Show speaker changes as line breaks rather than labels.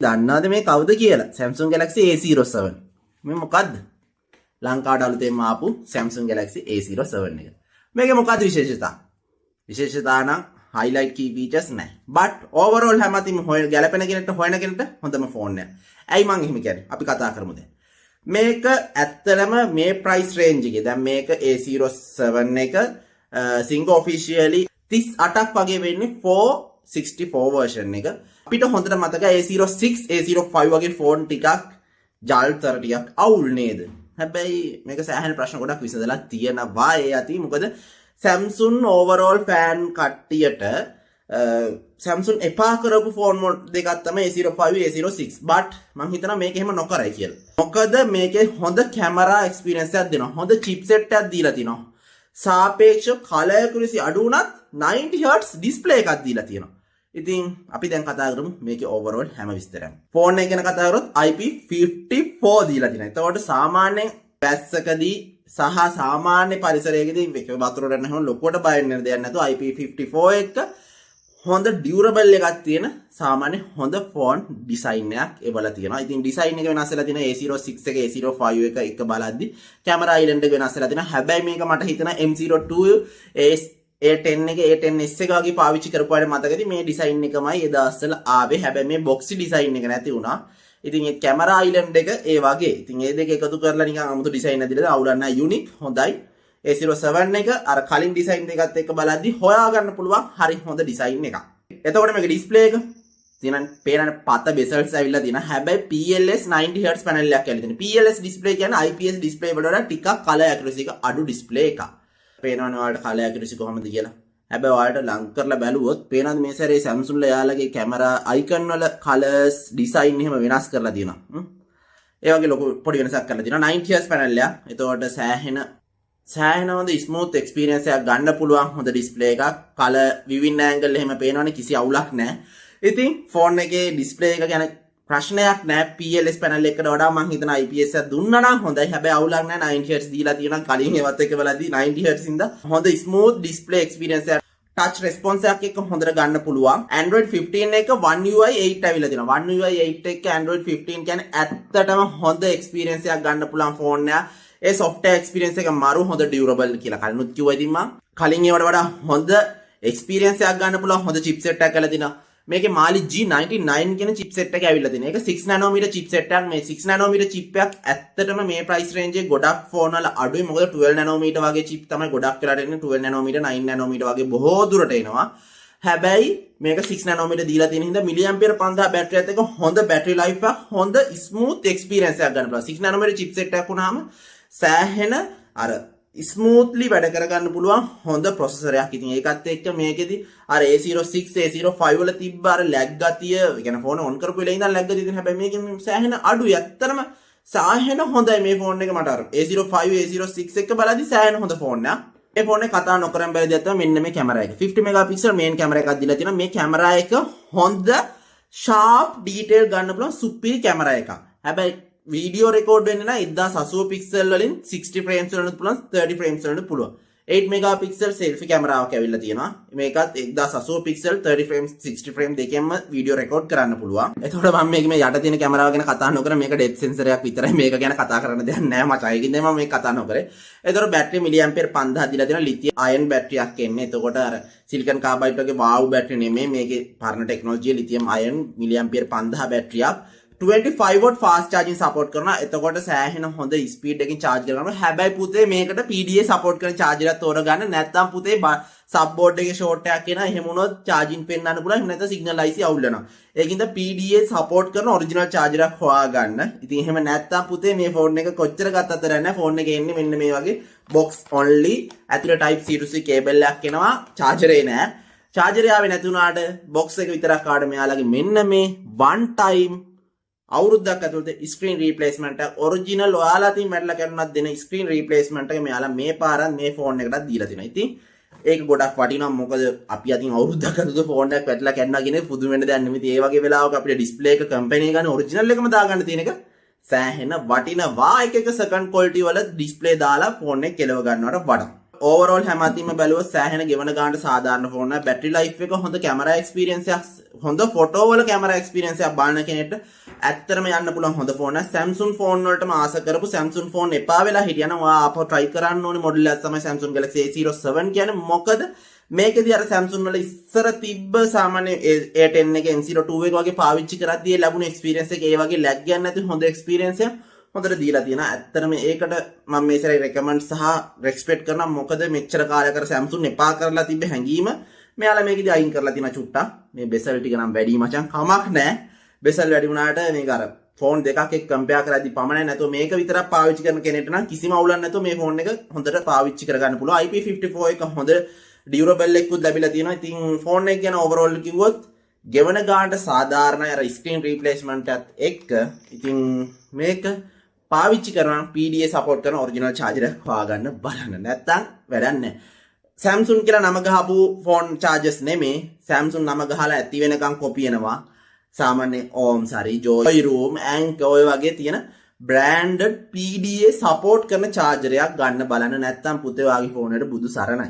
දන්නවද මේ කවුද කියලා? Samsung Galaxy A07. මේ මොකද්ද? ලංකාවට අලුතෙන්ම ආපු Samsung Galaxy A07 එක. මේකේ මොකද්ද විශේෂතා? විශේෂතා නම් highlight key features නැහැ. but overall හැමතිම ගැලපෙන කෙනෙක්ට හොයන කෙනෙක්ට හොඳම ෆෝන් එක. ඇයි මං එහෙම කියන්නේ? අපි කතා කරමු දැන්. මේක ඇත්තටම මේ price range එකේ දැන් මේක A07 එක Singa officially 38ක් වගේ වෙන්නේ 464 version එක. අපිට හොඳට මතකයි A06 A05 වගේ ෆෝන් ටිකක් ජල්තර ටිකක් අවුල් නේද? හැබැයි මේක සෑහෙන ප්‍රශ්න ගොඩක් විසඳලා තියෙනවා ඒ අතී. මොකද Samsung overall fan කට්ටියට Samsung එපා කරපු ෆෝන් දෙකක් තමයි A05 A06 but මම හිතනවා මේක එහෙම නොකරයි කියලා. මොකද මේකේ හොඳ කැමරා එක්ස්පීරියන්ස් එකක් දෙනවා. හොඳ චිප්සෙට් එකක් දීලා තිනවා. සාපේක්ෂව කලර් ඇකියුරසි අඩු වුණත් 90 Hz ඩිස්ප්ලේ එකක් දීලා තියෙනවා. ඉතින් අපි දැන් කතා කරමු මේකේ overall හැම විස්තරයක්ම. ෆෝන් එක ගැන කතා කරොත් IP54 දීලා තියෙනවා. එතකොට සාමාන්‍යයෙන් වැස්සකදී සහ සාමාන්‍ය පරිසරයකදී වතුර රැන්න හැම ලොකුවට බය වෙන්න දෙයක් නැතුව IP54 එක හොඳ ඩියුරබල් එකක් තියෙන සාමාන්‍ය හොඳ ෆෝන් ඩිසයින් එකක් ඒවල තියෙනවා. ඉතින් ඩිසයින් එක වෙනස් වෙලා තියෙනවා A06 එක A05 එක බලද්දි කැමරා අයිලන්ඩ් එක වෙනස් වෙලා තියෙනවා. හැබැයි මේක මට හිතෙනවා M02 A10 එක A10s එක වගේ පාවිච්චි කරපුවාට මතකද මේ ඩිසයින් එකමයි ඒ දවස්වල ආවේ. හැබැයි මේ බොක්සි ඩිසයින් එක නැති වුණා. ඉතින් ඒ කැමරා අයිලන්ඩ් එක ඒ වගේ. ඉතින් මේ දෙක එකතු කරලා නිකන් 아무තු ඩිසයින් ඇදිලා අවුලක් නැහැ. යුනික් හොඳයි. A07 එක අර කලින් ඩිසයින් දෙකත් එක්ක බලද්දි හොයාගන්න පුළුවන් හරි හොඳ ඩිසයින් එකක්. එතකොට මේක ඩිස්ප්ලේ එක තියෙන පේන පත බෙසල්ස් ඇවිල්ලා තියෙනවා. හැබැයි PLS 90 Hz පැනල් එකක් ඇවිල්ලා තියෙනවා. PLS ඩිස්ප්ලේ කියන්නේ IPS ඩිස්ප්ලේ වලට වඩා ටිකක් කලර් ඇකියුරසි එක අඩු ඩිස්ප්ලේ එකක්. පේනවනේ ඔයාලට කලර් ඇකියුරසි කොහොමද කියලා. හැබැයි ඔයාලට ලං කරලා බැලුවොත් පේනවද මේ සැරේ Samsung ලා යාලගේ කැමරා අයිකන් වල කලර්ස් ඩිසයින් එහෙම වෙනස් කරලා තියෙනවා. ඒ වගේ ලොකු පොඩි වෙනසක් කරලා තියෙනවා. 90 Hz පැනල් එක. එතකොට සෑහෙන හොඳ ස්මූත් එක්ස්පීරියන්ස් එකක් ගන්න පුළුවන් හොඳ ඩිස්ප්ලේ එකක්. කලර් විවින් ඇන්ගල් එහෙම පේනවනේ කිසි අවුලක් නැහැ. ඉතින් ෆෝන් එකේ ඩිස්ප්ලේ එක ගැන ප්‍රශ්නයක් නැහැ. PLS පැනල් එකට වඩා මම හිතන IPS එක දුන්නා නම් හොඳයි. හැබැයි අවුලක් නැහැ. 90 Hz දීලා තියෙනවා. කලින් ඒවත් එක බලද්දී 90 Hz ඉඳ හොඳ ස්මූත් ඩිස්ප්ලේ එක්ස්පීරියන්ස් එකක් ටච් රෙස්පොන්ස් එකක් එක්ක හොඳට ගන්න පුළුවන්. Android 15 එක One UI 8 ඇවිල්ලා තියෙනවා. One UI 8 එක්ක Android 15 කියන්නේ ඇත්තටම හොඳ එක්ස්පීරියන්ස් එකක් ගන්න පුළුවන් ෆෝන් එකක්. ඒ software experience එක මරු හොඳ durable කියලා කලිනුත් කිව්වා. ඉතින් මම කලින් ඒවට වඩා හොඳ experience එකක් ගන්න පුළුවන් හොඳ chipset එකක් කරලා තිනවා. මේකේ Mali G99 කියන chipset එක ඇවිල්ලා තිනවා. ඒක 6 nanometer chipset එකක්. මේ 6 nanometer chip එකක් ඇත්තටම මේ price range එකේ ගොඩක් ෆෝන් වල අඩුයි. මොකද 12 nanometer වගේ chip තමයි ගොඩක් වෙලාට එන්නේ. 12 nanometer 9 nanometer වගේ බොහෝ දුරට එනවා. හැබැයි මේක 6 nanometer දීලා තියෙන හින්දා milliampere 5000 බැටරි එකත් එක්ක හොඳ battery life එකක් හොඳ smooth experience එකක් ගන්න පුළුවන්. 6 nanometer chipset එකක් වුණාම සෑහෙන අර ස්මූත්ලි වැඩ කරගන්න පුළුවන් හොඳ ප්‍රොසෙසර් එකක්. ඉතින් ඒකත් එක්ක මේකෙදි අර A06 A05 වල තිබ්බ අර ලැග් ගතිය, ඒ කියන්නේ ෆෝන ඔන් කරපු වෙලේ ඉඳන් ලැග් ගතිය තියෙන. හැබැයි මේකෙන් සෑහෙන අඩුයි. ඇත්තටම සෑහෙන හොඳයි මේ ෆෝන් එක. මට අර A05 A06 එක බලද්දි සෑහෙන හොඳ ෆෝන් එකක්. මේ ෆෝන් එක කතා නොකරන් බැරි දෙයක් තමයි මෙන්න මේ කැමරා එක. 50 මෙගාපික්සල් මේන් කැමරා එකක් දීලා තියෙනවා. මේ කැමරා එක හොඳ ෂාප් ඩීටේල් ගන්න පුළුවන් සුපිරි කැමරා එකක්. හැබැයි වීඩියෝ රෙකෝඩ් වෙන්නේ නම් 1080 පික්සල් වලින් 60 ෆ්‍රේම්ස් වලට පුළුවන් 30 ෆ්‍රේම්ස් වලට පුළුවන්. 8 මෙගාපික්සල් සෙල්ෆි කැමරාවක් ඇවිල්ලා තියෙනවා. මේකත් 1080 පික්සල් 30 ෆ්‍රේම්ස් 60 ෆ්‍රේම් දෙකෙන්ම වීඩියෝ රෙකෝඩ් කරන්න පුළුවන්. එතකොට මම මේ යට තියෙන කැමරාව ගැන කතා නොකර මේක ඩෙප්ත් සෙන්සර් එකක් විතරයි. මේක ගැන කතා කරන්න දෙයක් නැහැ මචං. ඒකින්ද මම මේක කතා නොකරේ. එතකොට බැටරි මිලිඇම්පියර් 5000 දීලා තියෙනවා. ලිතියම් අයන් බැටරියක් එන්නේ. එතකොට අර සිලිකන් කාබයිඩ් වගේ වාව් බැටරි නෙමෙයි. මේකේ පරණ ටෙක්නොලොජිය ලිතියම් අයන් මිලිඇම්පියර් 5000 බැටරියක්. 25 watt fast charging support කරනවා. එතකොට සෑහෙන හොඳ ස්පීඩ් එකකින් charge කරගන්නවා. හැබැයි පුතේ මේකට PDA support කරන charger එකක් තෝරගන්න. නැත්නම් පුතේ sub board එකේ short එකක් එනවා. එහෙම වුණොත් charging පෙන්වන්න පුළුවන්. එහෙම නැත්නම් signal IC අවුල් වෙනවා. ඒකින්ද PDA support කරන original charger එකක් හොයාගන්න. ඉතින් එහෙම නැත්නම් පුතේ මේ phone එක කොච්චර ගත්තත් නැහැ. phone එකේ එන්නේ මෙන්න මේ වගේ box only. ඇතුලේ type C to C cable එකක් එනවා. charger එක නෑ. charger එක ආවේ නැති වුණාට box එක විතරක් ආවට මෙයාලගේ මෙන්න මේ one time අවුරුද්දක් ඇතුළත ස්ක්‍රීන් රීප්ලේස්මන්ට් එක ඔරිජිනල් ඔයාලා තින් මැඩලා කරනවත් දෙන ස්ක්‍රීන් රීප්ලේස්මන්ට් එක මෙයාලා මේ පාරත් මේ ෆෝන් එකටත් දීලා තිනවා. ඉතින් ඒක ගොඩක් වටිනවා. මොකද අපි අතින් අවුරුද්දක් ඇතුළත ෆෝන් එකක් වැටලා කැඩනවා කියන එක පුදුම වෙන්න දෙයක් නෙමෙයි. ඒ වගේ වෙලාවක අපිට ඩිස්ප්ලේ එක කම්පැනි ගන්න ඔරිජිනල් එකම දාගන්න තියෙන එක සෑහෙන වටිනවා. එක එක සෙකන්ඩ් ක්වොලිටි වල ඩිස්ප්ලේ දාලා ෆෝන් එක කෙලව ගන්නවට වඩා. ඕවරෝල් හැම අතින්ම බැලුවොත් සෑහෙන ගෙවන ගානට සාධාරණ ෆෝන් එක. බැටරි ලයිෆ් එක හොඳ කැමරා එක්ස්පීරියන්ස් එකක්, හොඳ ෆොටෝ වල කැමරා එක්ස්පීරියන්ස් එකක් බලන කෙනෙක්ට ඇත්තටම යන්න පුළුවන් හොඳ ෆෝන් එකක්. Samsung ෆෝන් වලටම ආස කරපු Samsung ෆෝන් එපා වෙලා හිටියනම් ඔයා ආපහු try කරන්න ඕනේ මොඩල් එකක් තමයි Samsung Galaxy A07 කියන්නේ. මොකද මේකෙදි අර Samsung වල ඉස්සර තිබ්බ සාමාන්‍ය A10 එක M02 එක වගේ පාවිච්චි කරද්දී ලැබුණ එක්ස්පීරියන්ස් එක ඒ වගේ ලැග් ගන්න නැති හොඳ එක්ස්පීරියන්ස් එකක් හොඳට දීලා තියෙනවා. ඇත්තටම ඒකට මම මේ සැරේ රෙකමන්ඩ් සහ රෙස්පෙක්ට් කරනවා. මොකද මෙච්චර කාලයක් කර Samsung එපා කරලා තිබ්බ හැංගීම මෙයාලා මේකෙදි අයින් කරලා තියෙනවා චුට්ටක්. මේ බෙසල් ටික නම් වැඩි මචං කමක් නැහැ. බෙසල් වැඩි වුණාට මේක අර ෆෝන් දෙකක් එක්ක කම්පෙයාර් කරද්දී පමණයි නැතුව මේක විතරක් පාවිච්චි කරන කෙනෙක්ට නම් කිසිම අවුලක් නැතුව මේ ෆෝන් එක හොඳට පාවිච්චි කරගන්න පුළුවන්. IP54 එක හොඳ ඩියුරබල් එකකුත් ලැබිලා තියෙනවා. ඉතින් ෆෝන් එක ගැන ඕවරෝල් කිව්වොත් ගෙවන ගානට සාධාරණයි අර ස්ක්‍රීන් රීප්ලේස්මන්ට් එකත් එක්ක. ඉතින් මේක පාවිච්චි කරන PDA සපෝට් කරන ඔරිජිනල් චාර්ජර් එක හොයාගන්න බලන්න. නැත්තම් වැඩක් නැහැ. Samsung කියලා නම ගහපු ෆෝන් චාර්ජර්ස් නෙමේ. Samsung නම ගහලා ඇති වෙනකන් කොපියනවා. සාමාන්‍ය Ohms හරි Joy Room Anker ඔය වගේ තියෙන branded PDA සපෝට් කරන චාර්ජරයක් ගන්න බලන්න. නැත්තම් පුතේ වාගේ ෆෝන් එකට බුදු සරණයි.